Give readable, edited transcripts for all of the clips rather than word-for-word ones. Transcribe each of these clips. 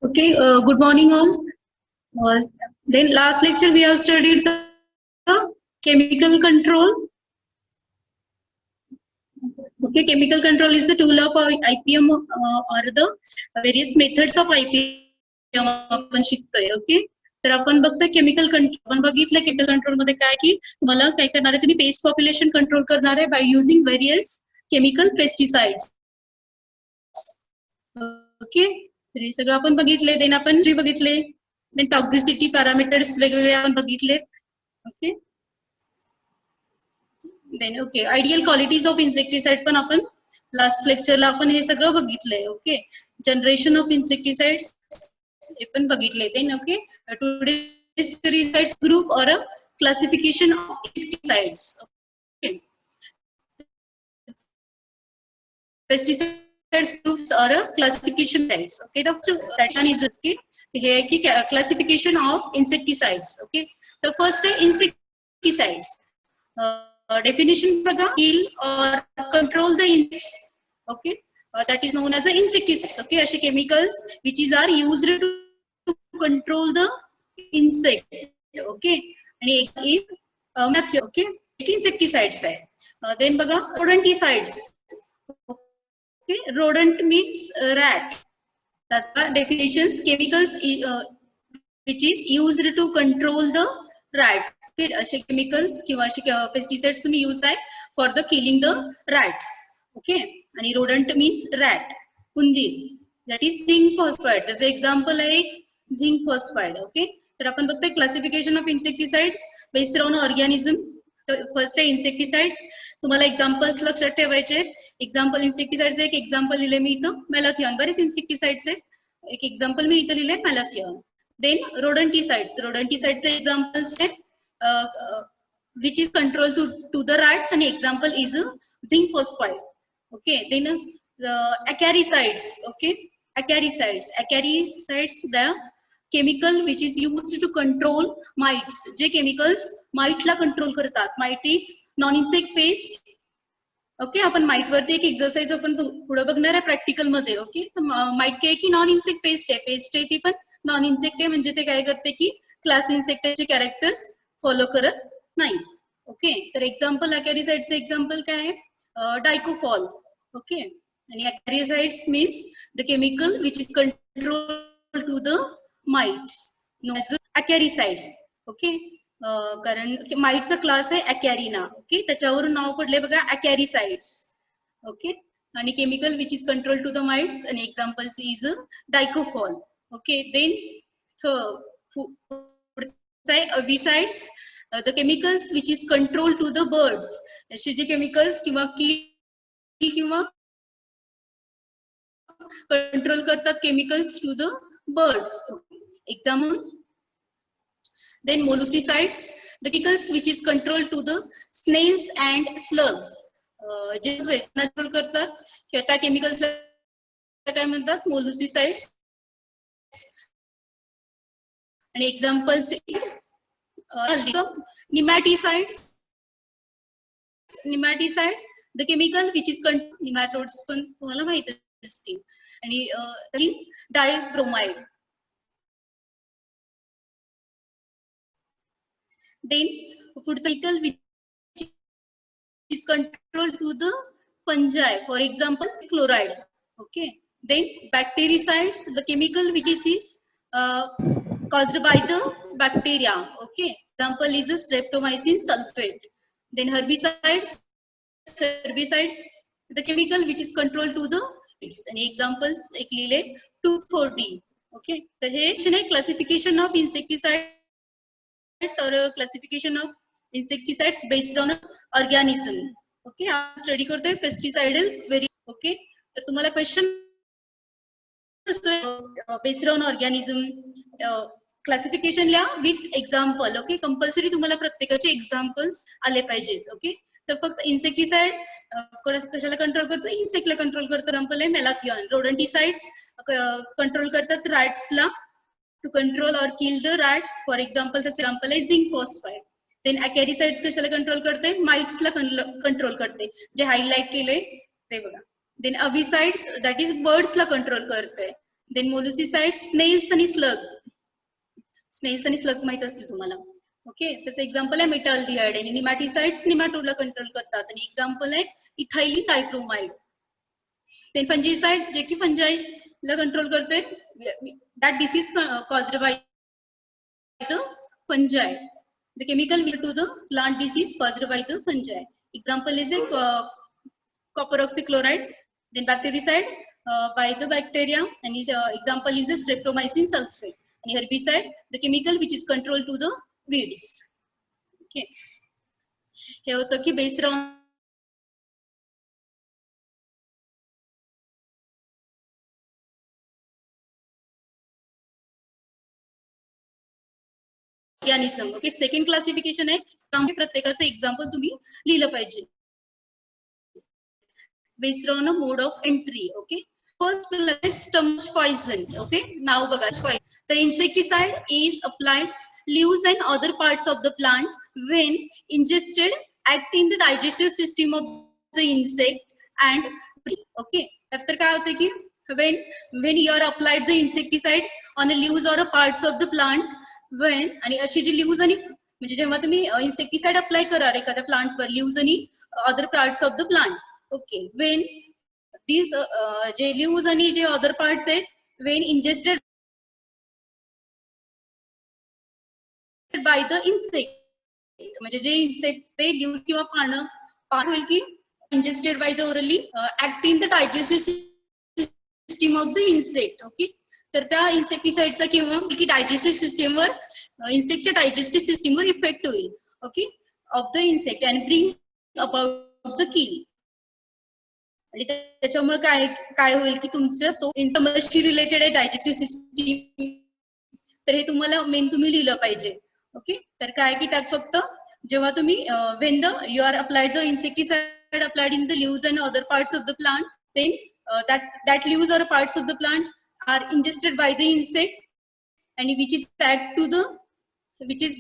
Okay, good morning all. Then last lecture we have studied the chemical control. Okay, chemical control is the tool of IPM or the various methods of IPM आपण शिकतोय. Okay, तर आपण बघतोय chemical control. आपण बघितलं chemical control मध्ये काय की तुम्हाला काय करणार आहे, तुम्ही पेस्ट पॉप्युलेशन कंट्रोल करणार आहे by using various chemical pesticides. Okay, तर हे सगळं आपण बघितले. देन आपण जे बघितले, देन टॉक्सिसिटी पॅरामीटर्स वेगवेगळे आपण बघितले. Okay, then okay ideal qualities of insecticide पण आपण लास्ट लेक्चरला आपण हे सगळं बघितलंय. ओके, जनरेशन ऑफ इन्सेक्टिसाइड्स हे पण बघितले. Then okay today pesticides group or classification of insecticides. Okay, pesticides groups or classification types. Okay, that one is okay. हे आहे की क्लासिफिकेशन ऑफ इन्सेक्टिसाइड्स. ओके, तर फर्स्ट आहे इन्सेक्टिसाइड्स. Definition बघा, kill or control the insects. Okay, that is known as the insecticides. Okay, असे chemicals which are used to control the insect. Okay, आणि एक is okay, एक insecticides आहे. Then बघा rodenticides. Okay, rodent means rat. That definitions chemicals which is used to control the rats. असे chemicals किंवा असे pesticides तुम्ही यूज आहे for the killing the rats. Okay, आणि रोडंट मीन्स रॅट, उंदीर. That is zinc phosphide. त्याचं example आहे zinc phosphide. Okay, तर आपण बघतोय classification of insecticides based on organism. तर फर्स्ट आहे इन्सेक्टिसाइड्स. तुम्हाला एक्झाम्पल्स लक्षात ठेवायचे आहेत. एक्झाम्पल इन्सेक्टिसाइड्स एक एक्झाम्पल लिहिले मी इथं मॅलाथिऑन. बरेच इन्सेक्टिसाइड्स आहेत, एक एक्झाम्पल मी इथं लिहिले मॅलाथिऑन. Then rodenticides. Rodenticides examples which is control to the rats, and example is zinc phosphide. Okay, then acaricides. Okay, acaricides. Acaricides the chemical which is used to control mites. जे chemicals mite ला control करतात. Mite is non-insect pest. Okay, आपण might वरती एक exercise आपण पुढे बघणार आहे प्रॅक्टिकल मध्ये. ओके, माइट काय की नॉन इन्सेक्ट पेस्ट आहे. पेस्ट आहे ती पण नॉन इन्सेक्ट आहे, म्हणजे ते काय करते की क्लास इन्सेक्टचे कॅरेक्टर्स फॉलो करत नाहीत. ओके, तर एक्झाम्पल अकॅरिसाइडचे एक्झाम्पल काय आहे, डायकोफॉल. ओके, आणि acaricides means the chemical which is control to the mites known as acaricides. Okay, कारण माइटचा क्लास आहे अकॅरिना. ओके, त्याच्यावरून नाव पडले बघा अकॅरिसाइड्स. ओके, आणि chemical which is control to the mites, आणि examples is dicofol. Okay, then avicides the chemicals which is control to the birds. असे जे केमिकल्स किंवा किंवा कंट्रोल करतात chemicals to the birds. Example then molluscides, the chemicals which is control to the snails and slugs. जे control करतात किंवा त्या chemicals काय म्हणतात, मोलुसिसाइड्स. आणि examples nematicides. Nematicides the chemical which is nematodes पण तुम्हाला माहिती असतील. आणि डायब्रोमाइड. Then food cycle which is control to the fungi, for example chloride. Okay, then bactericides, the chemical which is caused by the bacteria. Okay, example is streptomycin sulfate. Then herbicides, the chemical which is control to the weeds. And examples एक लिहिले 2,4-D. Okay, तर हे classification of insecticides or classification of insecticides based on organism. Okay, आपण study करतोय pesticidal very. Okay, तर तुम्हाला question based on organism classification लिहा with example. Okay, compulsory तुम्हाला प्रत्येकाचे एक्झाम्पल्स आले पाहिजेत. ओके, तर फक्त इन्सेक्टिसाइड कशाला कंट्रोल करतो, इन्सेक्टला कंट्रोल करतो. एक्झाम्पल आहे मेलाथिऑन. रोडंटिसाइड्स कंट्रोल करतात रॅट्सला, to control or kill the rats. For example, the example is zinc phosphide. Then acaricides कशाला कंट्रोल करते, माइट्स ला कंट्रोल करते. जे हायलाइट केले ते बघा, देन अबिसाइड्स दॅट इज बर्ड्सला कंट्रोल करते. देन मोलुसिसाइड्स स्नेल्स आणि स्लग्स. स्नेल्स आणि स्लग्स माहित असतील तुम्हाला. ओके, त्याचं एक्झाम्पल आहे मेटाल्डिहाइड. आणि निमॅटिसाइड्स निमॅटोडला कंट्रोल करतात. आणि एक्झाम्पल आहे इथाइलिन डायक्रोमाइड. देन फंजीसाइड जे की फंजाईला कंट्रोल करते. That disease caused by the fungi. The chemical will to the plant disease caused by the fungi. Example is a copper oxychloride. Then bactericide by the bacteria, and his example is a streptomycin sulfate. And herbicide, the chemical which is control to the weeds. Okay. हे होतं की based on organism. Okay, second classification आहे त्यामुळे प्रत्येकाचं example तुम्ही लिहिलं पाहिजे based on a mode of entry. Okay, first let's stomach poison. Okay, now बघा the insecticide is applied leaves and other parts of the plant when ingested act in the digestive system of the insect and okay, तर काय होतं की when you are applied the insecticides on a leaves or a parts of the plant when आणि अशी जी leaves आणि म्हणजे जेव्हा तुम्ही insecticide अप्लाय कराल एखाद्या प्लांटवर leaves आणि other parts of the plant. Okay, when these जे leaves आणि जे other parts आहेत when ingested by the insect, म्हणजे जे insect ते leaves किंवा पानं होईल की ingested by the orally act in the digestive system of the insect. Okay, तर त्या इन्सेक्टिसाइडचा किंवा की डायजेस्टिव्ह सिस्टीमवर इन्सेक्टच्या डायजेस्टिव्ह सिस्टीमवर इफेक्ट होईल. Okay, of the insect and bring about the किल. आणि त्याच्यामुळे काय काय होईल की तुमचं तो इन्समशी रिलेटेड आहे डायजेस्टिव्ह सिस्टीम, तर हे तुम्हाला मेन तुम्ही लिहिलं पाहिजे. ओके, तर काय की त्यात फक्त जेव्हा तुम्ही when the you are applied the insecticide applied in the leaves and other parts of the plant, then that leaves or parts of the plant are ingested by the insect and which is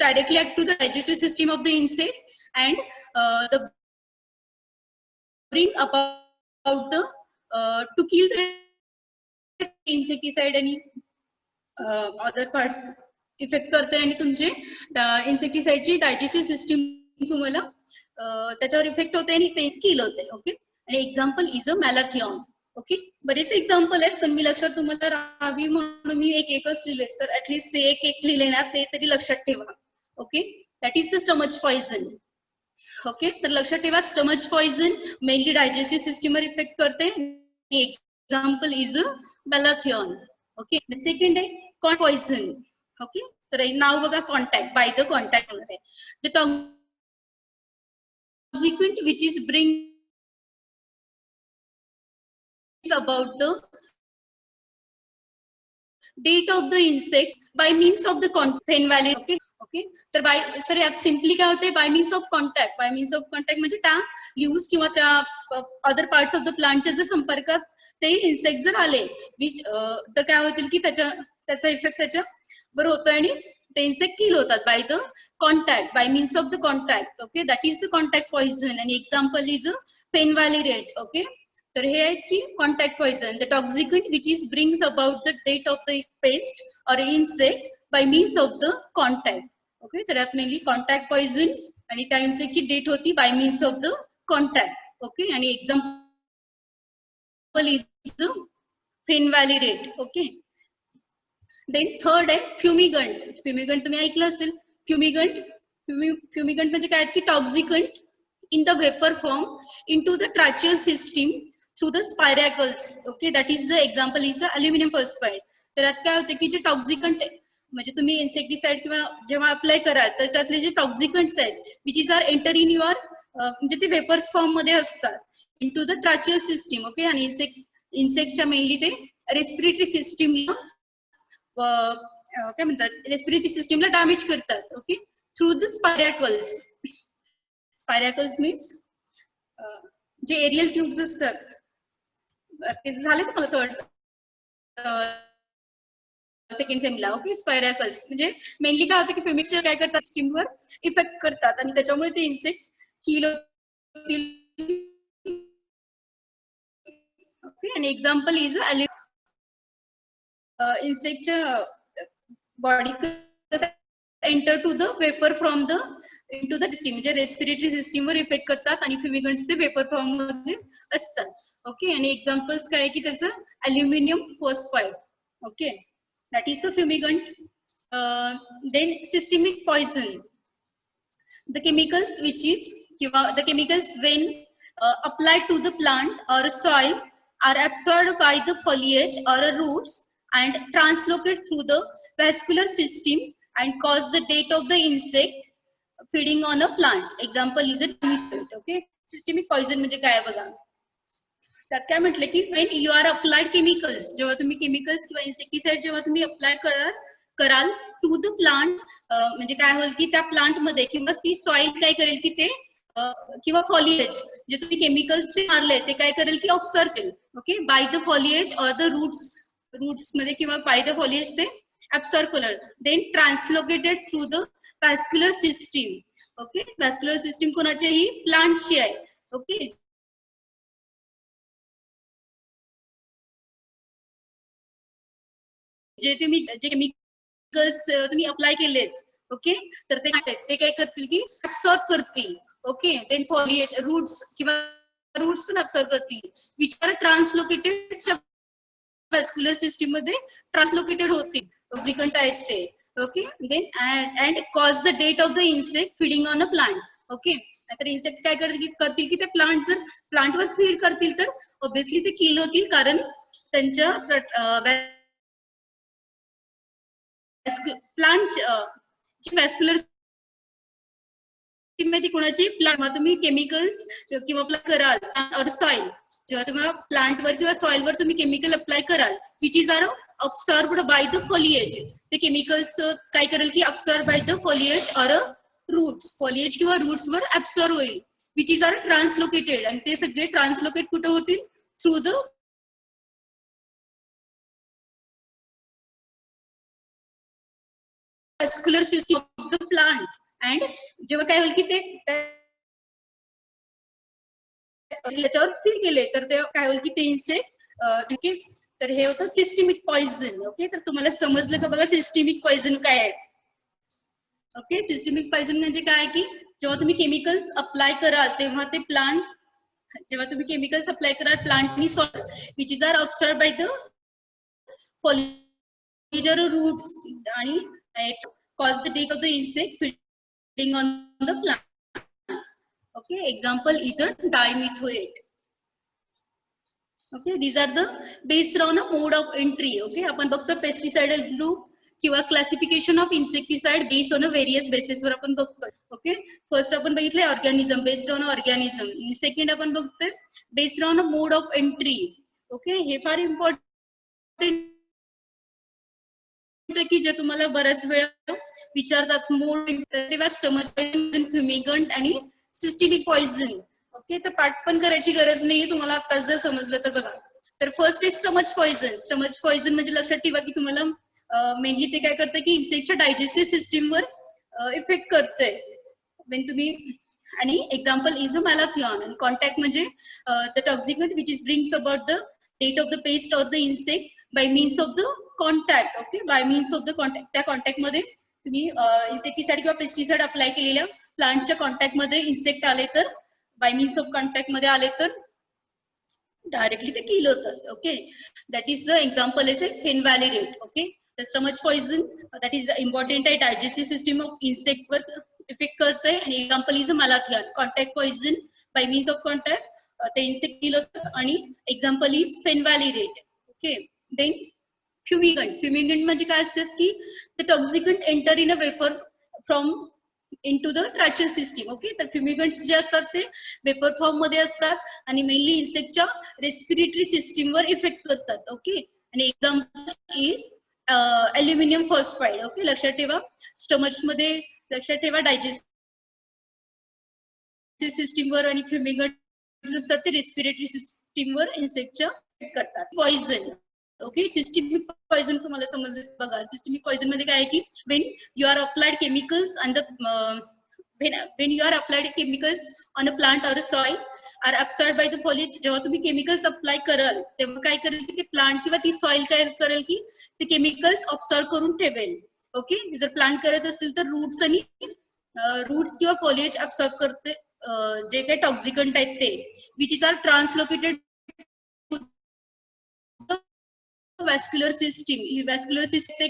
directly act to the digestive system of the insect and the bring about the to kill the insecticide आणि other parts effect करते आणि तुमचे इन्सेक्टिसाइडची digestive system तुम्हाला त्याच्यावर effect होते आणि ते किल होते. ओके, आणि example is a malathion. Okay, बरेच एक्झाम्पल आहेत पण मी लक्षात तुम्हाला राहावी म्हणून मी एकच लिहिले, तर ऍटलीस्ट ते एक लिहिले ना ते तरी लक्षात ठेवा. Okay, that is the stomach poison. Okay, तर लक्षात ठेवा स्टमच पॉइझन मेनली डायजेस्टिव्ह सिस्टीमवर इफेक्ट करते. Example is a malathion. Okay, second आहे पॉइझन. ओके, तर नाव बघा कॉन्टॅक्ट बाय द कॉन्टॅक्ट होणार आहे. The toxicant which is bring about the date of the insect by means of the Fen Valley. Okay, okay, तर bye sir यात simply काय होते bye means of contact. By means of contact म्हणजे त्या leaves किंवा त्या other parts of the प्लांटच्या जर संपर्कात ते इन्सेक्ट जर आले विच तर काय होतील की त्याचा इफेक्ट त्याच्यावर होतोय आणि ते इन्सेक्ट किल होतात by the contact by means of the contact. Okay, that is the contact poison आणि example is fenvalerate. Okay, तर हे आहे की contact poison the toxicant which is brings about the death of the pest और insect by means of the contact. Okay, तर यात mainly contact poison आणि त्या इन्सेक्टची डेट होती by means of the contact. Okay, आणि example is the fan valley rate. Okay, then third आहे fumigant. Fumigant तुम्ही ऐकलं असेल. फ्युमिगंट म्हणजे काय की toxicant in the vapor form into the tracheal system through the spiracles. Okay, that is the example is the aluminum phosphide. तर यात काय होते की जे टॉक्सिकंट म्हणजे तुम्ही इन्सेक्टिसाइड किंवा जेव्हा अप्लाय कराल त्याच्यातले जे टॉक्सिकंट्स आहेत which is are enter in your म्हणजे ते वेपर्स फॉर्म मध्ये असतात into the tracheal system. Okay, आणि इन्सेक्टच्या मेनली ते रेस्पिरेटरी सिस्टीमला काय म्हणतात रेस्पिरेटरी सिस्टीमला डॅमेज करतात. Okay, through the spiracles. Spiracles means जे एरियल ट्यूब्स असतात ते झाले तर मला थर्ड सेकंड सेमला. ओके, स्पायरॅकल्स म्हणजे मेनली काय होतं की फेमिस्टर काय करतात स्टीमवर इफेक्ट करतात आणि त्याच्यामुळे ते इन्सेक्ट किल होतील an example is insect body enter to the vapor from the into the system, म्हणजे रेस्पिरेटरी सिस्टीम वर इफेक्ट करतात आणि फ्युमिगंट्स ते वेपर फॉर्म मध्ये असतात. ओके, आणि एक्झाम्पल्स काय की त्याचं aluminium phosphide. Okay, that is the fumigant. Then systemic poison, the chemicals which is the chemicals when applied to the plant or soil are absorbed by the foliage or roots and translocate through the vascular system and cause the death of the insect feeding on a plant. Example is a chemical. Okay, systemic poison म्हणजे काय बघा, त्यात काय म्हटलं की when you are applied chemicals, जेव्हा तुम्ही chemicals किंवा इन्सेक्टिसाइड जेव्हा तुम्ही अप्लाय कराल टू द प्लांट, म्हणजे काय होईल की त्या प्लांट मध्ये किंवा ती सॉइल काय करेल की ते किंवा फॉलिएज जे तुम्ही केमिकल्स ते मारले ते काय करेल की ऑब्झर्व केल. ओके, बाय द फॉलिएज और द रूट्स मध्ये किंवा बाय द फॉलिएज ते ऍब्सॉर्ब करणार. Then translocated through the vascular system. Okay, vascular system कोणाची ही प्लांटची आहे. ओके, जे तुम्ही जे केमिकल्स तुम्ही अप्लाय केलेत, ओके, तर ते काय करतील की ऍब्सॉर्ब करतील. ओके, देन फॉलिएज रूट्स किंवा रूट्स पण ऍब्सॉर्ब करतील, which are translocated vascular system मध्ये ट्रान्सलोकेटेड होतील, टॉक्सिकंट आहेत ते. Okay, then and cause the death of the insect feeding on a plant. Okay, तर इन्सेक्ट काय करतील की ते प्लांट जर प्लांटवर फीड करतील तर ऑब्विसली ते किल होतील, कारण त्यांच्या प्लांट व्हॅस्क्युलर ती कोणाची प्लांट तुम्ही केमिकल्स किंवा अप्लाय कराल सॉइल, जेव्हा तुम्हाला प्लांटवर किंवा सॉइलवर तुम्ही केमिकल अप्लाय कराल which is are absorbed by the foliage, ते केमिकल्स काय करेल की अब्सॉर्ब बाय द फॉलिएज और रूट्स, फॉलिएज किंवा रूट्स वर अब्सॉर्ब होईल, विच इज आर ट्रान्सलोकेटेड, आणि ते सगळे ट्रान्सलोकेट कुठे होतील through the vascular system of the plant. And जेव्हा काय होईल की ते त्याच्यावर फीड केले तर ते काय होईल की ते इन्सेक्ट. ओके, तर हे होतं सिस्टमिक पॉइझन. ओके, तर तुम्हाला समजलं का बघा सिस्टमिक पॉइझन काय आहे. ओके, सिस्टमिक पॉइझन म्हणजे काय की जेव्हा तुम्ही केमिकल्स अप्लाय कराल तेव्हा ते प्लांट, जेव्हा तुम्ही केमिकल्स अप्लाय कराल प्लांटनी soil which is are observe by the foliage और रूट्स आणि cause the death of the insect feeding on the plant. Okay, example is a dimethoate. Okay, these are the based on a mode of entry. Okay, आपण बघतो pesticidal group किंवा classification of insecticide based on various basis वर आपण बघतोय. Okay, first आपण बघितलंय organism, based on organism. Second आपण बघतोय based on a mode of entry. Okay, हे फार इम्पॉर्टंट की जे तुम्हाला बऱ्याच वेळा विचारतात मोड तेव्हा स्टमच पॉइझन, फ्युमिगंट आणि सिस्टमिक पॉइझन. ओके, तर पाठ पण करायची गरज नाहीये तुम्हाला आताच जर समजलं तर बघा. तर फर्स्ट आहे स्टमच पॉइझन. स्टमच पॉइझन म्हणजे लक्षात ठेवा की तुम्हाला मेनली ते काय करतं की इन्सेक्टच्या डायजेस्टिव्ह सिस्टीमवर इफेक्ट करतंय वेन तुम्ही. आणि एक्झाम्पल इज अ मॅलाथिऑन. आणि कॉन्टॅक्ट म्हणजे the toxicant which is brings about the death of the pest of the insect by means of the contact. Okay, by means of the contact, त्या contact मध्ये तुम्ही insecticide किंवा pesticide apply केलेल्या प्लांटच्या contact मध्ये insect आले तर, bye means of contact मध्ये आले तर डायरेक्टली ते किल होतात. Okay, that is the example is a fenvalerate. Okay, the stomach poison that is important आहे, डायजेस्टिव्ह सिस्टीम ऑफ इन्सेक्ट वर इफेक्ट करतंय. आणि example is a malathion, contact poison by means of contact ते insect kill होतात. आणि example is fenvalerate. Okay, then fumigant. Fumigant म्हणजे काय असतात की the toxicant enter in a vapour from into the tracheal system. Okay, तर fumigants जे असतात ते वेपर फॉर्म मध्ये असतात आणि मेनली इन्सेक्टच्या रेस्पिरेटरी सिस्टीम वर इफेक्ट करतात. ओके, आणि example is aluminium phosphide. Okay, लक्षात ठेवा स्टमच मध्ये, लक्षात ठेवा डायजेस्टिव्ह सिस्टीम वर आणि फ्युमिगंट्स असतात ते रेस्पिरेटरी सिस्टीम वर इन्सेक्टच्या इफेक्ट करतात. पॉइझन. ओके, सिस्टमिक पॉइझन तुम्हाला समजलं बघा. सिस्टमिक पॉइझन मध्ये काय आहे की when you are applied chemicals and the when you are applied chemicals on a plant or a soil are absorb by the foliage. जेव्हा तुम्ही केमिकल्स अप्लाय कराल तेव्हा काय करेल की ते प्लांट किंवा ती सॉइल काय करेल की ते केमिकल्स ऑब्सर्व करून ठेवेल. ओके, जर प्लांट करत असतील तर रूट्स आणि रूट्स किंवा फॉलिएज अब्सॉर्ब करते जे काही टॉक्सिकंट आहेत ते which are translocated vascular system. ही वॅस्क्युलर सिस्टीम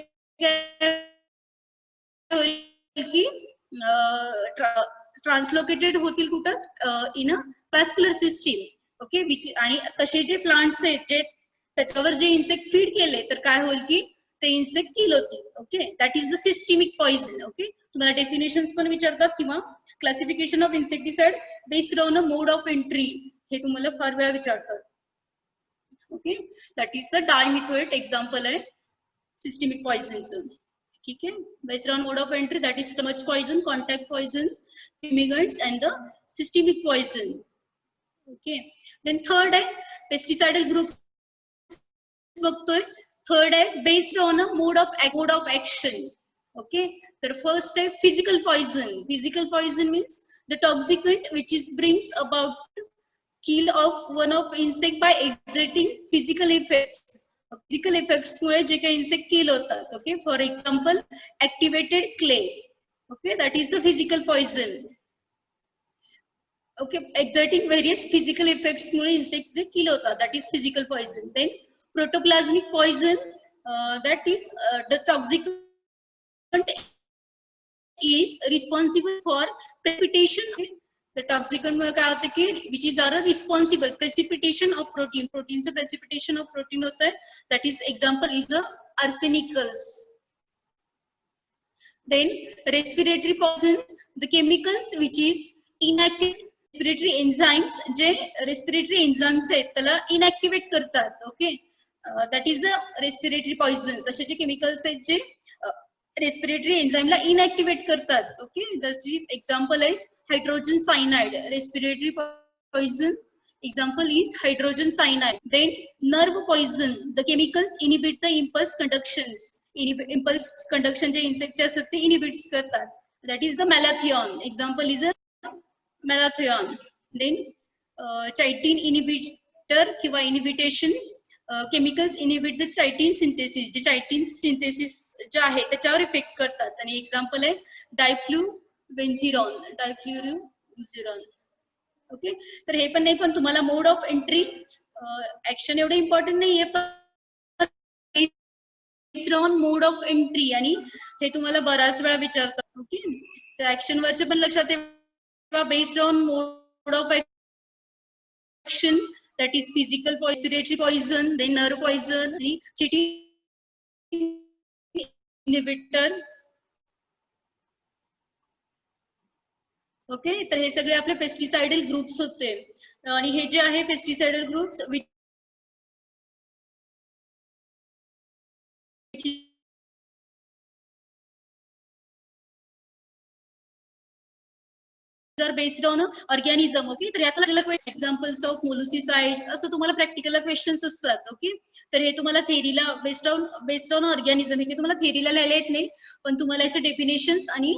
की ट्रान्सलोकेटेड होतील कुठं in a vascular system. Okay, which आणि तसे जे प्लांट्स आहेत जे त्याच्यावर जे इन्सेक्ट फीड केले तर काय होईल की ते इन्सेक्ट किल होतील. Okay, that is the systemic poison. Okay, तुम्हाला डेफिनेशन्स पण विचारतात किंवा classification of insecticide based on a mode of entry हे तुम्हाला फार वेळा विचारतात. Okay, that is the dimethoate example आहे सिस्टमिक पॉइझनचं. ठीक है, based on mode of entry, that is stomach poison, contact poison, fumigants and the systemic poison. Okay, then third है pesticidal groups बघतोय. third है based on a mode of action. Okay, the first है physical poison. Physical poison means the toxicant which is brings about kill of one of insect by exerting physical effects. Physical effects मुळे जे काही insect kill होतात. Okay, for example activated clay. Okay, that is the physical poison. Okay, exerting various physical effects मुळे insect जे kill होतात that is physical poison. Then protoplasmic poison, that is the toxicant is responsible for precipitation. The toxicant मुळे काय होतं की which is are responsible precipitation of protein. प्रोटीनचं precipitation of protein होत आहे. That is example is the arsenicals. Then respiratory poison, the chemicals which is inactive respiratory enzymes जे respiratory enzymes आहेत त्याला inactivate करतात. Okay, that is the respiratory poisons. असे जे chemicals आहेत जे respiratory enzyme ला inactivate करतात. Okay, that is example is hydrogen cyanide. Respiratory poison example is hydrogen cyanide. Then nerve poison, the chemicals inhibit the impulse conductions. Impulse conduction जे insect असतात ते inhibits करतात. That is the malathion. Example is a malathion. Then chitin inhibitor किंवा inhibition chemicals inhibit the chitin synthesis. जे chitin synthesis जे आहे त्याच्यावर effect करतात. आणि एक्झाम्पल आहे डायफ्लुवेन्झिरॉन. ओके, तर हे पण नाही, पण तुम्हाला मोड ऑफ एंट्री ऍक्शन एवढं इम्पॉर्टंट नाहीये, पण based on mode of entry आणि हे तुम्हाला बराच वेळा विचारतात. ओके, तर ऍक्शन वरचे पण लक्षात ठेवा. Based on mode of action that is physical respiratory poison, then nerve poison आणि chitin inhibitor. ओके, तर हे सगळे आपले पेस्टिसाइडल ग्रुप्स होते. आणि हे जे आहे pesticidal groups are based on organism. Okay, तर यातला एक्झाम्पल्स ऑफ मोलुसिसाइड्स असं तुम्हाला प्रॅक्टिकलला क्वेश्चन्स असतात. ओके, तर हे तुम्हाला थेरीला बेस्ड ऑन ऑर्गॅनिझम हे तुम्हाला थेरीला लिहायला येत नाही, पण तुम्हाला याचे डेफिनेशन्स आणि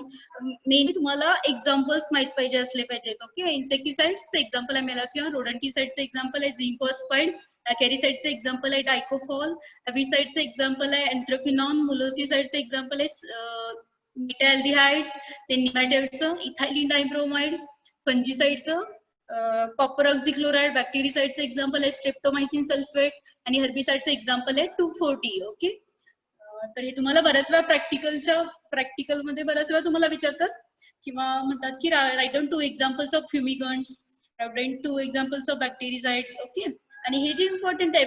मेन तुम्हाला एक्झाम्पल्स माहित पाहिजे असले पाहिजेत. ओके, इन्सेक्टिसाइड्सचं एक्झाम्पल आहे मेलाथिऑन, रोडंटिसाइडचं एक्झाम्पल आहे झिंकफॉस्फाइड, कॅरिसाइडचं एक्झाम्पल आहे डायकोफॉल, हॅबिसाइडचं एक्झाम्पल आहे एन्थ्रोक्विनॉन, मोलुसिसाइडचं एक्झाम्पल आहे मेटॅल्डिहाइड्स, ते निमॅटाइडचं इथाइलिन डायब्रोमाइड, फंजीसाइडचं कॉपर ऑक्झिक्लोराइड, बॅक्टेरिसाइडचं एक्झाम्पल आहे स्ट्रेप्टोमायसिन सल्फेट आणि हर्बिसाइडचं एक्झाम्पल आहे 2,4-D. ओके, तर हे तुम्हाला बऱ्याच वेळा प्रॅक्टिकलमध्ये बऱ्याच वेळा तुम्हाला विचारतात किंवा म्हणतात की right down 2 examples of fumigants, right down 2 examples of bactericides. Okay, आणि हे जे इम्पॉर्टंट आहे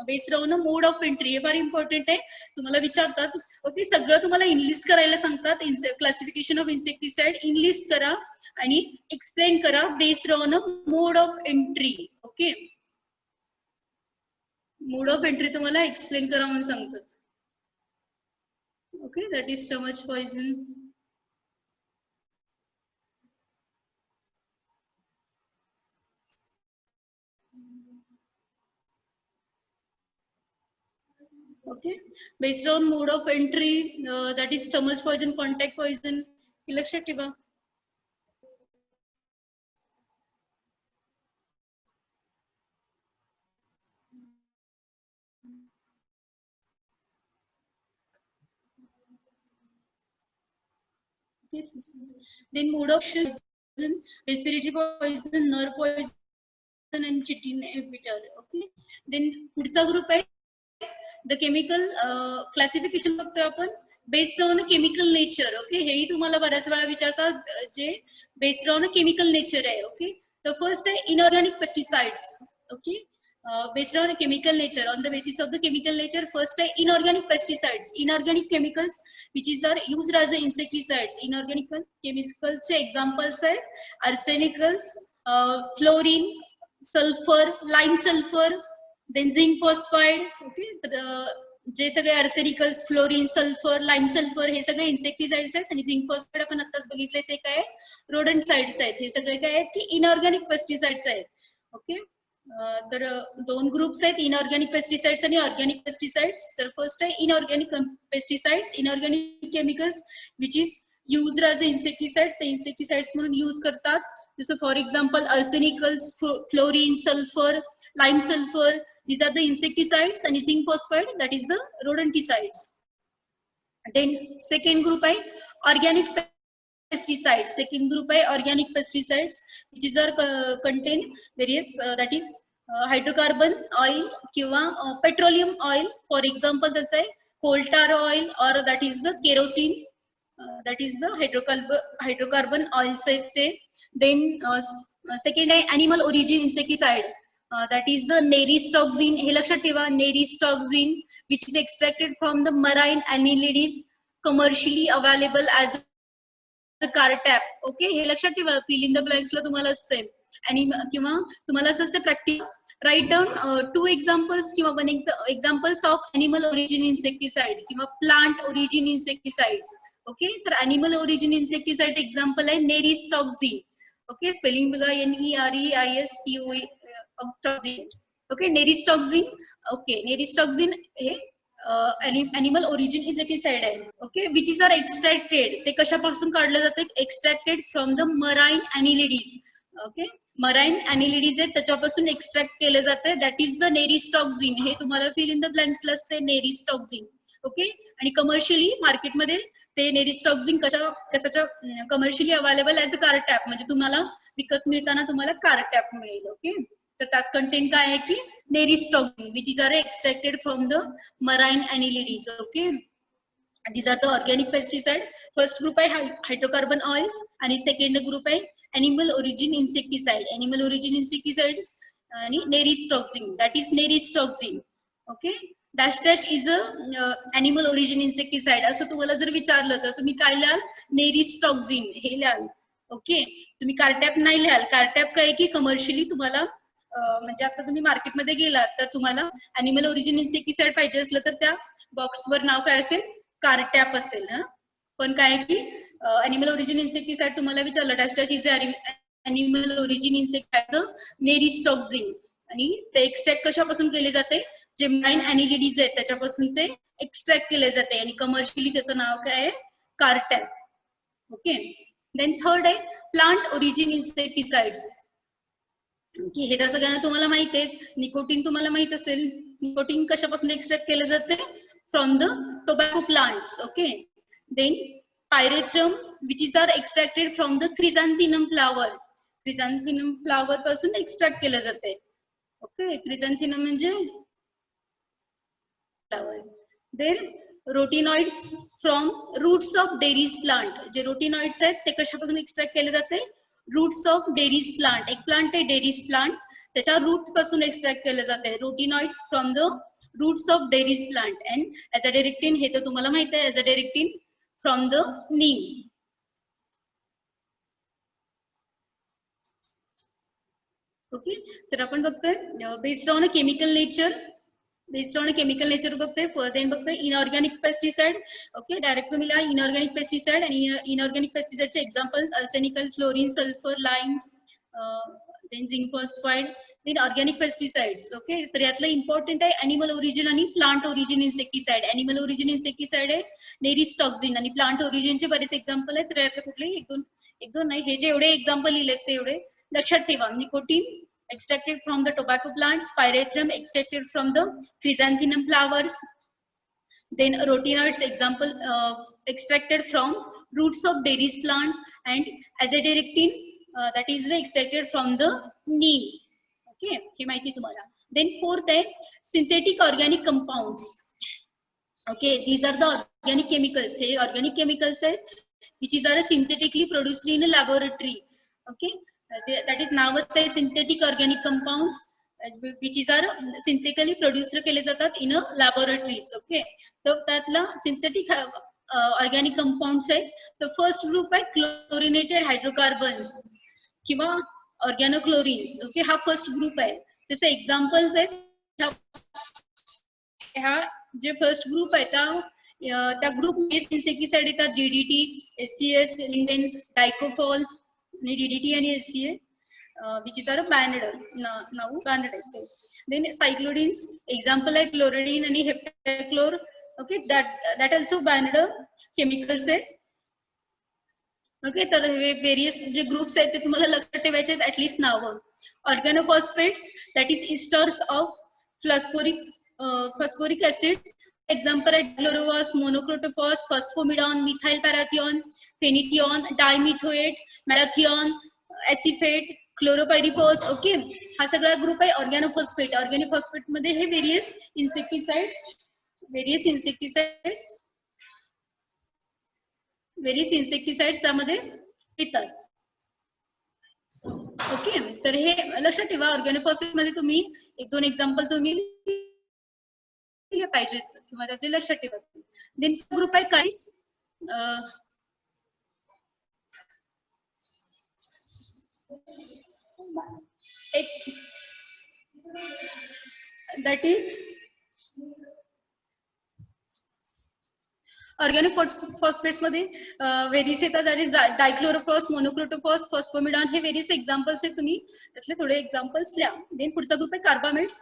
based on mode of entry हे फार इम्पॉर्टंट आहे, तुम्हाला विचारतात. ओके, सगळं तुम्हाला इनलिस्ट करायला सांगतात. क्लासिफिकेशन ऑफ इन्सेक्टिसाइड इनलिस्ट करा आणि एक्सप्लेन करा based on mode of entry. Okay, mode of entry तुम्हाला एक्सप्लेन करा म्हणून सांगतात. Okay, that is stomach poison. Okay, based on mode of entry, that is stomach poison, contact poison. लक्षात ठेवा. Okay. Then mode of action: respiratory poison, nerve poison and chitin inhibitor. Okay. Then पुढचा group आहे the chemical classification बघतोय आपण based on chemical nature. Okay. हेही तुम्हाला बऱ्याच वेळा विचारतात जे based on chemical nature आहे. Okay. The first आहे inorganic pesticides. Okay. Based on a chemical nature, on the basis of the chemical nature, first inorganic pesticides, inorganic chemicals which are used as insecticides. Inorganic chemicals examples are arsenicals, fluorine, sulfur, lime sulfur, then zinc phosphide. Okay. जे सगळे आर्सेनिकल्स, fluorine, sulphur, lime sulphur हे सगळे insecticides आहेत आणि zinc phosphate आपण आताच बघितले ते काय रोडंटसाइड्स आहेत. हे सगळे काय आहेत की इनऑर्गॅनिक पेस्टिसाइड्स आहेत. ओके. तर दोन ग्रुप्स आहेत इनऑर्गॅनिक पेस्टिसाइड्स आणि ऑर्गॅनिक पेस्टिसाइड्स. तर फर्स्ट आहे inorganic pesticides, inorganic chemicals which is used as insecticides. ते इन्सेक्टिसाइड्स म्हणून यूज करतात. जसं for example arsenicals, fluorine, sulphur, lime sulphur, these are the insecticides, and zinc phosphide, that is the rodenticides. Then second group is organic pesticides. Second group is organic pesticides which is contain various that is hydrocarbons, oil kiva petroleum oil. For example, that's a coal tar oil, or that is the kerosene, that is the hydrocarbon oils. Then second is animal origin insecticide. That is the neristoxin. हे लक्षात ठेवा, neristoxin which is extracted from the marine annelids, commercially available as the cartap. Okay. हे लक्षात ठेवा, fill in the blanks ला तुम्हाला असते आणि किंवा तुम्हाला असं असते प्रॅक्टिस राईट डाऊन 2 examples किंवा 1 examples of animal origin insecticide किंवा plant origin insecticides. ओके. तर animal origin insecticide example आहे neristoxin. ओके. स्पेलिंग बघा, NEREISTOXIN. Okay. neristoxin. Okay. neristoxin हे animal origin insecticide आहे. Okay. which is are extracted. ते कशापासून काढलं जाते? extracted from the marine annelids. Okay. marine annelids आहेत त्याच्यापासून एक्स्ट्रॅक्ट केले जाते. That is the neristoxin. हे तुम्हाला फिल इन द ब्लँक्सला असते neristoxin. ओके. आणि कमर्शियली मार्केटमध्ये ते neristoxin कशाच्या कमर्शियली अवेलेबल ॲज अ कारटॅप, म्हणजे तुम्हाला विकत मिळताना तुम्हाला कारटॅप मिळेल. ओके. तर त्यात कंटेंट काय आहे की neristoxin which is are extracted from the marine annelids. Okay. These are the organic pesticide. First group आहे hydrocarbon oils आणि second group आहे animal origin insecticide. Animal origin insecticides आणि neristoxin, that is neristoxin. Okay. dash dash is a animal origin insecticide. असं तुम्हाला जर विचारलं तर तुम्ही काय लिहाल? neristoxin हे लिहाल. ओके. तुम्ही कारटॅप नाही लिहाल. कारटॅप काय की कमर्शियली तुम्हाला म्हणजे आता तुम्ही मार्केटमध्ये गेलात तर तुम्हाला अॅनिमल ओरिजिन इन्सेक्टिसाइड पाहिजे असलं तर त्या बॉक्सवर नाव काय असेल? कारटॅप असेल. पण काय की अॅनिमल ओरिजिन इन्सेक्टिसाइड तुम्हाला विचारलं dash dash is animal origin insecticide neristoxin आणि ते एक्स्ट्रॅक्ट कशापासून केले जाते? जे माइन अॅनिलिडीज आहेत त्याच्यापासून ते एक्स्ट्रॅक्ट केले जाते आणि कमर्शियली त्याचं नाव काय आहे? कारटॅप. ओके. देन थर्ड आहे प्लांट ओरिजिन इन्सेक्टिसाइड्स. की हे तर सगळ्यांना तुम्हाला माहित आहे. निकोटीन तुम्हाला माहित असेल. निकोटीन कशापासून एक्स्ट्रॅक्ट केले जाते? From the tobacco plants. Okay. Then pyrethrum which is are extracted from the chrysanthemum flower. Chrysanthemum flower पासून एक्स्ट्रॅक्ट केले जाते. ओके. क्रिझॅन्थिनम म्हणजे flower. Then rotenoids from roots of derris plant. जे रोटिनॉइड्स आहेत ते कशापासून एक्स्ट्रॅक्ट केले जाते? Roots of derris plant. एक प्लांट आहे डेरीज प्लांट, त्याच्या रूट पासून एक्स्ट्रॅक्ट केले जाते rotenoids from the roots of derris plant. And as a डायरेक्टिन हे तर तुम्हाला माहित आहे, azadirachtin from the neem. Okay. तर आपण बघतोय based on a chemical nature, based on a chemical nature बघतोय. then बघतोय inorganic pesticide. Okay. डायरेक्ट तुम्ही लिहा inorganic pesticide आणि inorganic pesticide चे examples arsenical, fluorine, sulfur, lime, then zinc phosphide. then organic pesticides. Okay. तर यातलं important आहे animal origin आणि plant origin insecticide. animal origin insecticide आहे neristoxin आणि plant origin चे बरेच एक्झाम्पल आहेत. तर यातलं कुठलेही एक दोन नाही, हे जे एवढे एक्झाम्पल लिहिलेत ते एवढे लक्षात ठेवा. Nicotine extracted from the tobacco plants, pyrethrum extracted from the chrysanthemum flowers. Then rotinoids example extracted from roots of dairy plant, and azadirachtin that is extracted from the neem. Okay, हे माहिती तुम्हाला. Then fourth आहे synthetic organic compounds. Okay, these are the organic chemicals. हे organic chemicals आहेत which is are synthetically produced in a laboratory. Okay, that is नावच आहे synthetic organic compounds which is are synthetically produced केले जातात in a laboratories. Okay, तर त्यातला synthetic organic compounds आहे. The first group आहे chlorinated hydrocarbons किंवा organochlorines. Okay, हा first group आहे. जसे examples आहेत ह्या जे फर्स्ट ग्रुप आहे त्या ग्रुप मध्ये इन्सेक्टिसाइड येतात DDT, SCS, लिंडेन, डायकोफॉल आणि DDT आणि SCA which is are banned now banned. Then cyclodines example आहे chlorine आणि heptachlor. Okay, that also banned chemicals आहे. ओके, तर हे वेरियस जे ग्रुप्स आहेत ते तुम्हाला लक्षात ठेवायचे आहेत ऍटलीस्ट नावं. Organophosphates that is esters of phosphoric acid. Example आहे chlorvos, monocrotophos, phosphamidon, methyl parathion, fenthion, dimethoate, malathion, acephate, chlorpyrifos. Okay, हा सगळा ग्रुप आहे ऑर्गॅनोफॉस्फेट. ऑर्गॅनोफॉस्फेट मध्ये हे वेरियस इन्सेक्टिसाइड्स त्यामध्ये येतात. ओके, तर हे लक्षात ठेवा. ऑर्गॅनोफॉस्फेट मध्ये तुम्ही एक दोन एक्झाम्पल तुम्ही पाहिजेत किंवा त्याचे लक्षात ठेवा. देन ग्रुप आहे काईस. दॅट इज ऑर्गॅनोफॉस्फेट्स मध्ये वेरियस येतात. That is dichlorvos, monocrotophos, phosphamidon. हे वेरियस एक्झाम्पल्स आहेत. तुम्ही त्यातले थोडे एक्झाम्पल्स लिहा. देन पुढचा ग्रुप आहे कार्बामेट्स.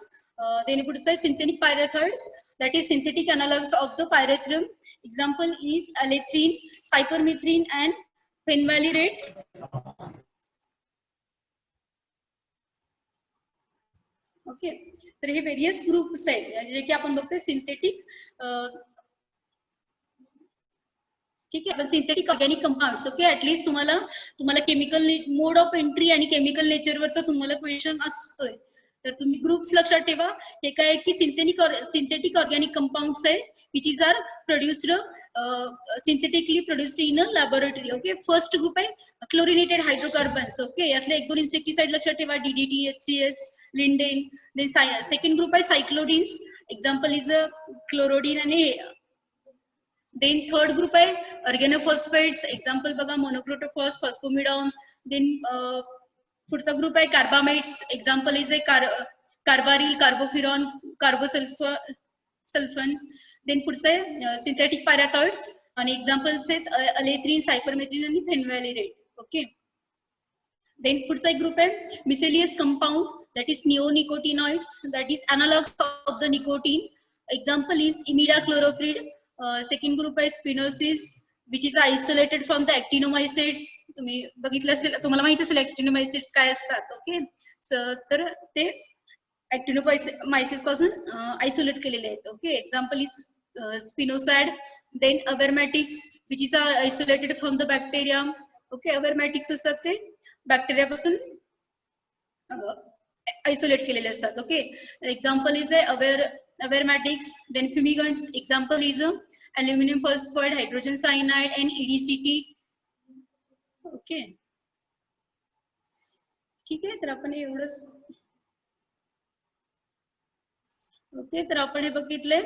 देन पुढचा आहे synthetic पायरेथॉइड्स that is synthetic analogs of the pyrethrum. Example is alethrine, cypermethrin and phenvalerate. Okay, तर हे वेरियस ग्रुप्स आहेत जे की आपण बघतोय सिंथेटिक. ठीक आहे, आपण synthetic organic compounds. Okay, at least तुम्हाला केमिकल मोड ऑफ एंट्री आणि केमिकल नेचरवरचा तुम्हाला क्वेश्चन असतोय. तर तुम्ही ग्रुप्स लक्षात ठेवा. हे काय की सिंथेटिक ऑर्गॅनिक कंपाऊंड्स आहे which is are produced synthetically produced in a laboratory. Okay, first group आहे क्लोरिनेटेड हायड्रोकार्बन्स. ओके, यातले एक दोन इन्सेक्टिसाइड लक्षात ठेवा, DDT, HCS, lindane. Then second group आहे सायक्लोडिन्स. एक्झाम्पल इज क्लोरोडिन आणि. देन थर्ड ग्रुप आहे ऑर्गॅनोफॉस्फेट्स. एक्झाम्पल बघा मोनोक्रोटोफॉस, फॉस्फोमिडॉन. देन पुढचा ग्रुप आहे carbamates. Example is carbaryl, carbofuran, carbosulfan. Then पुढचं आहे सिंथेटिक पॅराथॉइड्स आणि एक्झाम्पल्स आहेत अलेथ्रिन, सायपरमेथ्रिन आणि फेनव्हॅलिरेट. ओके, देन पुढचा एक ग्रुप आहे miscellaneous compound that is neonicotinoids that is analogues of the nicotine. Example is imidacloprid. Second group आहे spinosyns which is isolated from the actinomycetes. तुम्ही बघितलं असेल, तुम्हाला माहित असेल actinomycetes काय असतात. ओके, तर ते actinomycetes पासून आयसोलेट केलेले आहेत. Okay, example is spinosad. Then avermectins which is isolated from the bacteria. Okay, avermectins असतात ते बॅक्टेरिया पासून आयसोलेट केलेले असतात. Okay, example is avermectins. Then fumigants. Example is aluminum phosphide, hydrogen cyanide and EDCT. Okay, ठीक आहे. तर आपण एवढंच. ओके, तर आपण हे बघितले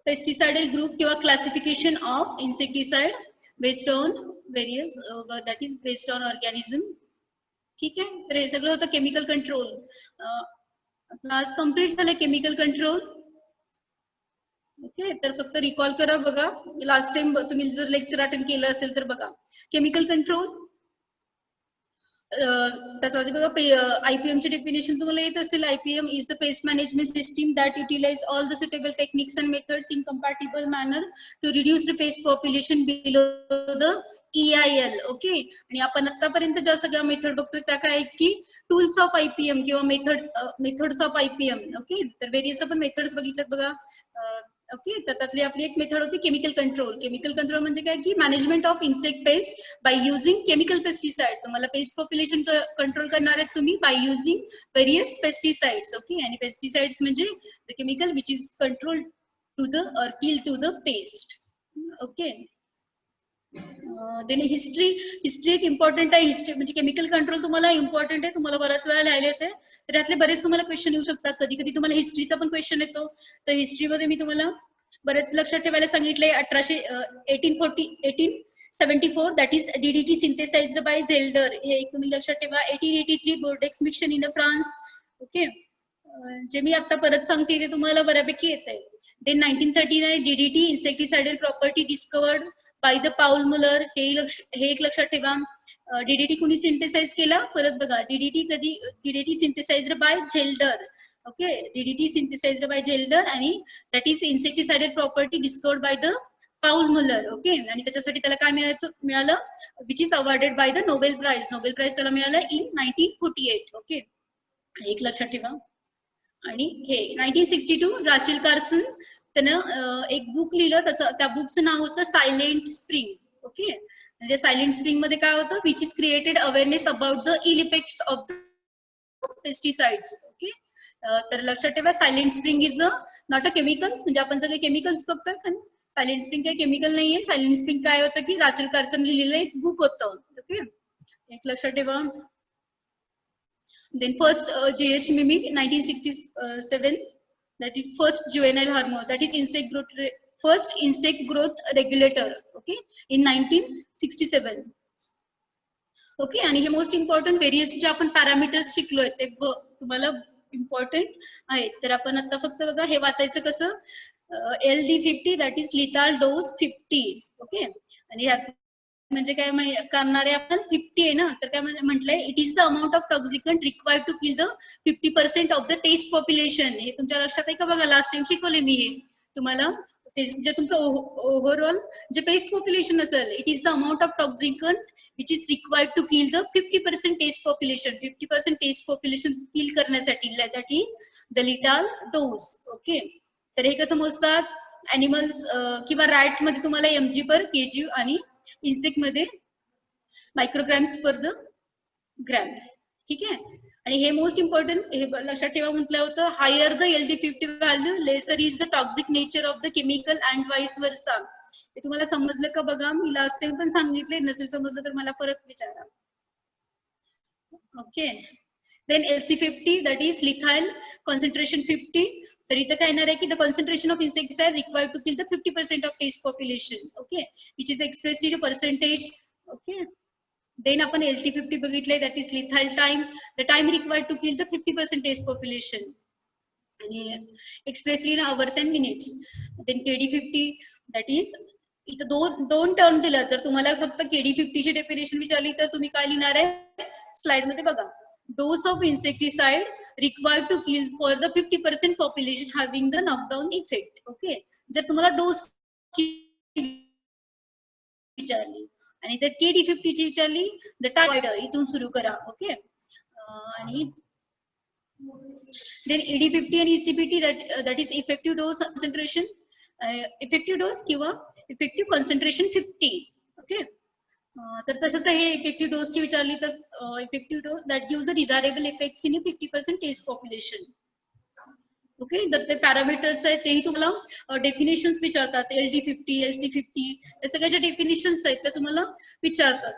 पेस्टिसाइडल ग्रुप किंवा classification of insecticide based on various that is based on organism. ठीक आहे, तर हे सगळं होतं केमिकल कंट्रोल. क्लास कम्प्लीट झालं केमिकल कंट्रोल. ओके, तर फक्त रिकॉल करा. बघा लास्ट टाइम तुम्ही जर लेक्चर अटेंड केलं असेल तर बघा केमिकल कंट्रोल. त्याच्यामध्ये बघा IPM ची डेफिनेशन तुम्हाला येत असेल. IPM is the pest management system that utilize all the suitable techniques and methods in compatible manner to reduce the pest population below the EIL. Okay, आणि आपण आतापर्यंत ज्या सगळ्या मेथड बघतोय त्या काय की टूल्स ऑफ IPM किंवा मेथड्स ऑफ IPM. ओके, तर वेरियस आपण मेथड्स बघितल्यात बघा. ओके, तर त्यातली आपली एक मेथड होती केमिकल कंट्रोल. केमिकल कंट्रोल म्हणजे काय की management of insect pest by using chemical pesticide. तुम्हाला पेस्ट पॉप्युलेशन कंट्रोल करणार आहेत तुम्ही by using various pesticides. Okay, आणि पेस्टिसाइड्स म्हणजे the chemical which is control to the और kill to the pest. Okay, then history एक important आहे. History म्हणजे केमिकल कंट्रोल तुम्हाला इम्पॉर्टंट आहे, तुम्हाला बऱ्याच वेळा लिहायला येते. तर यातले बरेच तुम्हाला क्वेश्चन येऊ शकतात. कधी कधी तुम्हाला हिस्ट्रीचा पण क्वेश्चन येतो. तर हिस्ट्रीमध्ये मी तुम्हाला बरेच लक्षात ठेवायला सांगितलंय. 1874 that is DDT synthesised by Zeidler. हे एक तुम्ही लक्षात ठेवा. 1883 Bordeaux mixture in France. Okay, जे मी आता परत सांगते ते तुम्हाला बऱ्यापैकी येत आहे. Then 1939 DDT insecticidal property discovered by the Paul Muller. हे एक लक्षात ठेवा. DDT कुणी सिंथेसाइज केला परत बघा. DDT synthesised by Zeidler. Okay, DDT synthesised by Zeidler आणि that is insecticidal property discovered by the Paul Muller. Okay, आणि त्याच्यासाठी त्याला काय मिळालं which is awarded by the Nobel prize. Nobel prize त्याला मिळालं इन 1948. ओके, एक लक्षात ठेवा. आणि हे 1962 राचेल कार्सन त्यानं एक बुक लिहिलं. त्या बुकचं नाव होतं सायलेंट स्प्रिंग. ओके, म्हणजे सायलेंट स्प्रिंग मध्ये काय होतं which is created awareness about the ill effects of the pesticides. Okay, तर लक्षात ठेवा silent spring is not a chemicals. म्हणजे आपण सगळे केमिकल्स बघतोय पण सायलेंट स्प्रिंग काही केमिकल नाहीये. सायलेंट स्प्रिंग काय होतं की राचेल कार्सन लिहिलेलं एक बुक होतं. ओके, एक लक्षात ठेवा. Then first JH mimic 1967, that is first juvenile hormone, that is first insect growth regulator. Okay, in 1967. Okay, आणि हे मोस्ट इम्पॉर्टंट व्हेरियस जे आपण पॅरामीटर्स शिकलोय ते तुम्हाला इम्पॉर्टंट आहेत. तर आपण आता फक्त बघा हे वाचायचं कसं. LD50 that is lethal dose 50. Okay, आणि ह्यात म्हणजे काय करणारे आपण 50 आहे ना, तर काय म्हटलंय it is the amount of toxicant required to kill the 50% of the test population. हे तुमच्या लक्षात आहे का बघा. लास्ट टाइम शिकवले मी हे तुम्हाला. जे तुमचं ओव्हरऑल जे पेस्ट पॉप्युलेशन असेल it is the amount of toxicant which is required to kill the 50% test population. 50% test population kill करण्यासाठी that is the lethal dose. Okay, तर हे कसं मोजतात. ॲनिमल्स किंवा रॅट मध्ये तुम्हाला mg पर kg आणि इन्सेक्ट मध्ये मायक्रोग्राम्स पर द ग्रॅम. ठीक आहे, आणि हे मोस्ट इम्पॉर्टंट हे लक्षात ठेवा म्हटलं होतं. Higher the LD50 value lesser is the toxic nature of the chemical and vice versa. हे तुम्हाला समजलं का बघा. मी लास्ट टाइम पण सांगितले, नसेल समजलं तर मला परत विचारा. Okay, then LC50 that is lethal concentration 50. तर इथं काय येणार आहे की the concentration of insecticide required to kill the 50% of test population. Okay, which is expressed in percentage. Okay, then आपण LT50 बघितलंय that is lethal time. The time required to kill the 50% test population आणि expressly in hours and minutes. Then KD50 that is इथं दोन term दिलं. तर तुम्हाला फक्त KD50 ची डेफिनेशन विचारली तर तुम्ही काय लिहिणार आहे स्लाइड मध्ये बघा. Dose of insecticide required to kill for the 50% population having the knockdown effect. Okay, जर तुम्हाला डोस विचारली आणि तर KD50 ची विचारली द टाइम इथून सुरू करा. ओके, आणि then ED50 आणि EC50 that is effective dose concentration, effective dose किंवा effective concentration 50. ओके, तर तसंच हे इफेक्टिव्ह डोसची विचारली तर effective dose that gives the desirable effects in 50% test population. Okay, तर ते पॅरामीटर्स आहेत तेही तुम्हाला डेफिनेशन्स विचारतात. LD50 LC50 या सगळ्याच्या डेफिनेशन्स आहेत त्या तुम्हाला विचारतात.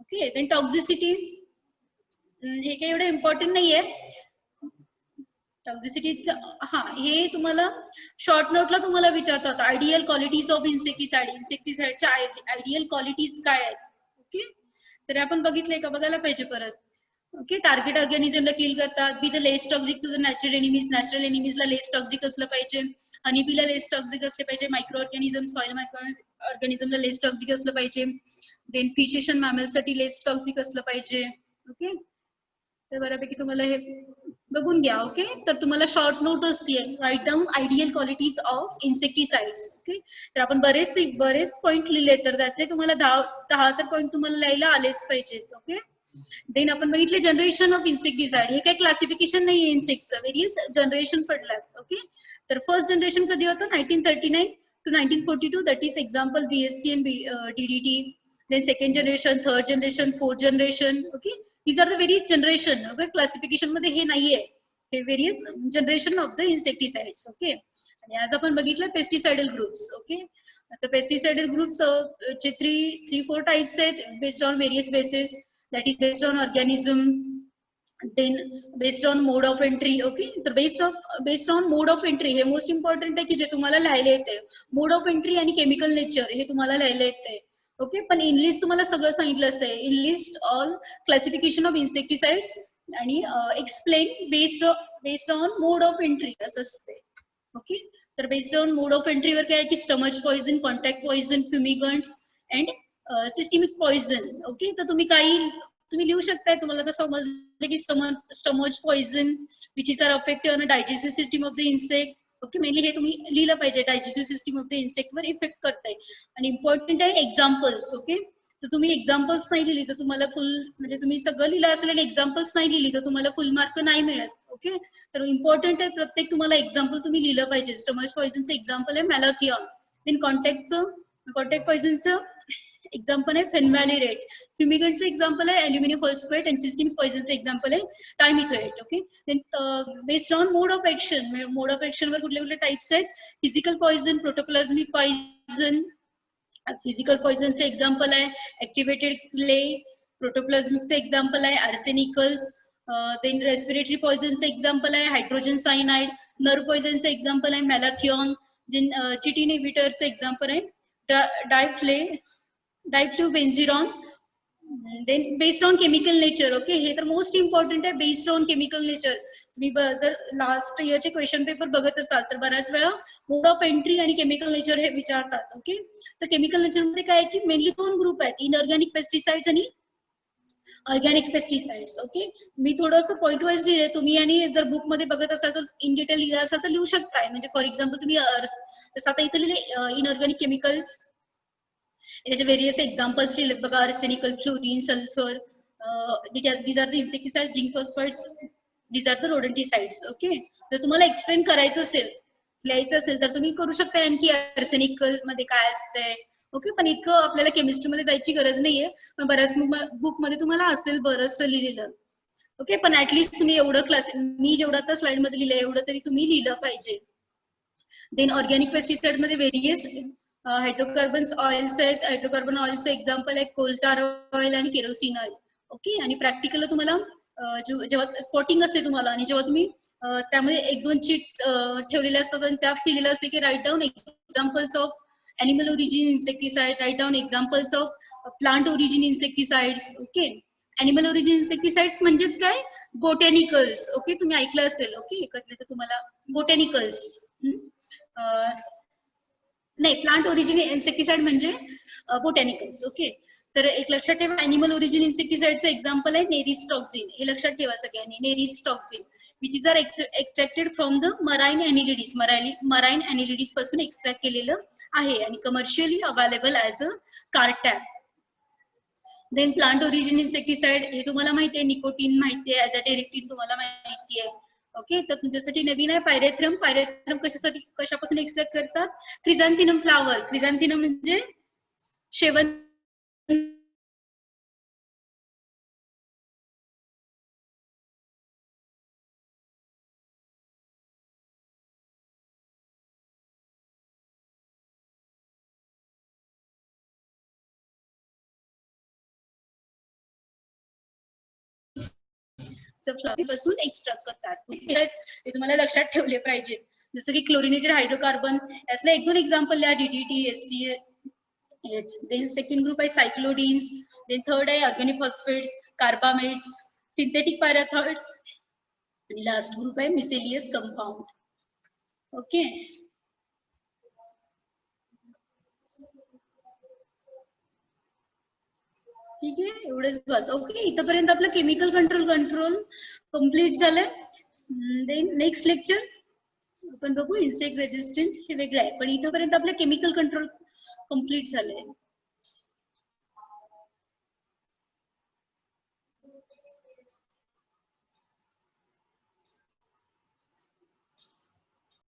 ओके, देन टॉक्झिसिटी हे काही एवढं इम्पॉर्टंट नाहीये. टॉक्झिसिटी हा हे तुम्हाला शॉर्ट नोटला तुम्हाला विचारतात. Ideal qualities of insecticide. इन्सेक्टिसाइडच्या आयडियल क्वालिटीज काय आहेत. ओके, तर आपण बघितलंय का बघायला पाहिजे परत. ओके, टार्गेट ऑर्गॅनिझमला किल करतात. Be the less toxic to the natural enemies. Natural एनिमीजला लेस टॉक्सिक असलं पाहिजे. हनीबीला लेस टॉक्सिक असले पाहिजे. मायक्रो ऑर्गॅनिझम सॉइल मायक्रो ऑर्गॅनिझमला लेस टॉक्सिक असलं पाहिजे. देन फिशेस अँड मॅमल्ससाठी लेस टॉक्सिक असलं पाहिजे. ओके, तर बऱ्यापैकी तुम्हाला हे बघून घ्या. ओके, तर तुम्हाला शॉर्ट नोट असते. Write down ideal qualities of insecticides. Okay, तर आपण बरेच पॉईंट लिहिले तर त्यातले तुम्हाला 10 तर पॉईंट तुम्हाला लिहायला आलेच पाहिजेत. ओके, देन आपण बघितले जनरेशन ऑफ इन्सेक्टिसाइड. हे काय क्लासिफिकेशन नाही इन्सेक्टचं, व्हेरियस जनरेशन पडलात. ओके, तर फर्स्ट जनरेशन कधी होतं 1939 to 1942, that is example BSC and DDT. Then second generation, third generation, fourth generation. Okay, these are the various generation. Okay, classification मध्ये हे नाहीये, हे various generation of the insecticides. Okay, आणि आज आपण बघितलं पेस्टिसाइडल ग्रुप्स. ओके, आता pesticidal groups चे 3-4 टाइप्स आहेत based on various basis. that is based on organism, then based on mode of entry. Okay, तर based on mode of entry हे most important आहे की जे तुम्हाला लिहायला येते. मोड ऑफ एंट्री आणि केमिकल नेचर हे तुम्हाला लिहायला येते. ओके, पण इन लिस्ट तुम्हाला सगळं सांगितलं असतं. In list all classification of insecticides आणि explain based on mode of entry असं असते. ओके, तर बेस्ड ऑन मोड ऑफ एंट्रीवर काय की stomach poison, contact poison, fumigants and systemic poison. Okay, तर तुम्ही लिहू शकताय. तुम्हाला तर समजलं की stomach poison which is are affected on digestive system of the insect. Okay, mainly हे तुम्ही लिहिलं पाहिजे, digestive system of the insect वर इफेक्ट करताय. आणि इम्पॉर्टंट आहे एक्झाम्पल्स. ओके, तर तुम्ही एक्झाम्पल्स नाही लिहिली तर तुम्हाला फुल, म्हणजे तुम्ही सगळं लिहिलं असेल आणि एक्झाम्पल्स नाही लिहिली तर तुम्हाला फुल मार्क नाही मिळत. ओके, तर इम्पॉर्टंट आहे प्रत्येक तुम्हाला एक्झाम्पल तुम्ही लिहिलं पाहिजे. स्टमच पॉइझनचं एक्झाम्पल आहे मॅलाथियन. देन कॉन्टॅक्ट पॉइझनचं एक्झाम्पल आहे फेनव्हॅलिरेट. फ्युमिगंटचं एक्झाम्पल आहे अल्युमिनियम फॉस्फेट आणि सिस्टमिक पॉइझनचं एक्झाम्पल आहे dimethoate. Okay, then based on mode of action, mode of action वर कुठले कुठले टाइप्स आहेत. Physical poison, protoplasmic poison. Physical पॉइझनचं एक्झाम्पल आहे ऍक्टिव्हेटेड क्ले. प्रोटोप्लाझमिकचं एक्झाम्पल आहे आर्सेनिकल्स. देन रेस्पिरेटरी पॉइझनचं एक्झाम्पल आहे हायड्रोजन सायनाइड. नर्व पॉइझनचं एक्झाम्पल आहे मॅलाथियन. देन चिटिन इन्हिबिटरचं एक्झाम्पल आहे diflubenzuron. Then based on chemical nature. Okay, हे तर मोस्ट इम्पॉर्टंट आहे, बेस्ड ऑन केमिकल नेचर. तुम्ही जर लास्ट इयरचे क्वेश्चन पेपर बघत असाल तर बऱ्याच वेळा मोड ऑफ एंट्री आणि केमिकल नेचर हे विचारतात. ओके, तर केमिकल नेचर मध्ये काय आहे की मेनली 2 ग्रुप आहेत, इनऑर्गॅनिक पेस्टिसाइड्स आणि ऑर्गॅनिक पेस्टिसाइड्स. ओके, मी थोडंसं पॉइंट वाईज लिहिले, तुम्ही आणि जर बुक मध्ये बघत असाल तर इन डिटेल लिहिलं असाल तर लिहू शकताय. म्हणजे फॉर एक्झाम्पल तुम्ही जसं आता इथे लिहिले इनऑर्गॅनिक केमिकल्स, याचे व्हेरियस एक्झाम्पल्स लिहिलेत बघा. Arsenical, fluorine, sulphur. These are the insecticide. Zinc phosphides, these are the rodenticides. Okay, जर तुम्हाला एक्सप्लेन करायचं असेल, लिहायचं असेल तर तुम्ही करू शकता आणखी आर्सेनिकल मध्ये काय असतंय. ओके, पण इतकं आपल्याला केमिस्ट्री मध्ये जायची गरज नाहीये, पण बऱ्याच बुक मध्ये तुम्हाला असेल बरंचसं लिहिलेलं. ओके, पण ऍटलीस्ट तुम्ही एवढं क्लास, मी जेवढं आता स्लाइड मध्ये लिहिलंय एवढं तरी तुम्ही लिहिलं पाहिजे. देन ऑर्गॅनिक पेस्टिसाइड मध्ये व्हेरियस हायड्रोकार्बन्स ऑइल्स आहेत. हायड्रोकार्बन ऑइलचं एक्झाम्पल आहे कोलटार ऑइल आणि केरोसिन ऑइल. ओके, आणि प्रॅक्टिकल तुम्हाला जेव्हा स्पॉटिंग असते तुम्हाला आणि जेव्हा तुम्ही त्यामध्ये 1-2 चीट ठेवलेले असतात आणि त्यात लिहिलेलं असते की right down examples of animal origin insecticide, write down examples of plant origin insecticides. Okay, animal origin insecticides म्हणजेच काय, बोटॅनिकल्स. ओके, तुम्ही ऐकलं असेल. ओके, तर तुम्हाला बोटॅनिकल्स नाही, प्लांट ओरिजिन इन्सेक्टिसाइड म्हणजे बोटॅनिकल्स. ओके, तर एक लक्षात ठेवा, अॅनिमल ओरिजिन इन्सेक्टिसाइडचं एक्झाम्पल आहे नेरिस्टॉक्झिन. हे लक्षात ठेवा सगळ्यांनी, nereistoxin which is are extracted from the marine annelids. Marine annelids पासून एक्स्ट्रॅक्ट केलेलं आहे आणि commercially available as a cartap. Then plant origin insecticide हे तुम्हाला माहिती आहे, निकोटीन माहिती आहे, ॲज अ टेरेक्टिन तुम्हाला माहिती आहे. ओके, तर तुमच्यासाठी नवीन आहे पायरेथ्रम. पायरेथ्रम कशापासून एक्स्ट्रॅक्ट करतात, क्रिझॅन्थिनम फ्लावर. क्रिझॅन्थिनम म्हणजे शेवंती पासून एक्स्ट्रॅक्ट करतात. हे तुम्हाला लक्षात ठेवले पाहिजे. जसं की क्लोरिनेटेड हायड्रोकार्बन, यातलं 1-2 एक्झाम्पल लिहा. DDT, HCl. Then second group आहे सायक्लोडीन्स. देन थर्ड आहे organic phosphates, carbamates, synthetic pyrethroids आणि लास्ट ग्रुप आहे मिसेलियस कंपाऊंड. ओके, ठीक आहे, एवढंच बस. ओके, इथपर्यंत आपलं केमिकल कंट्रोल कम्प्लीट झालंय. देन नेक्स्ट लेक्चर आपण बघू इन्सेक्ट रेजिस्टंट, हे वेगळं आहे, पण इथपर्यंत आपलं केमिकल कंट्रोल कम्प्लीट झालंय.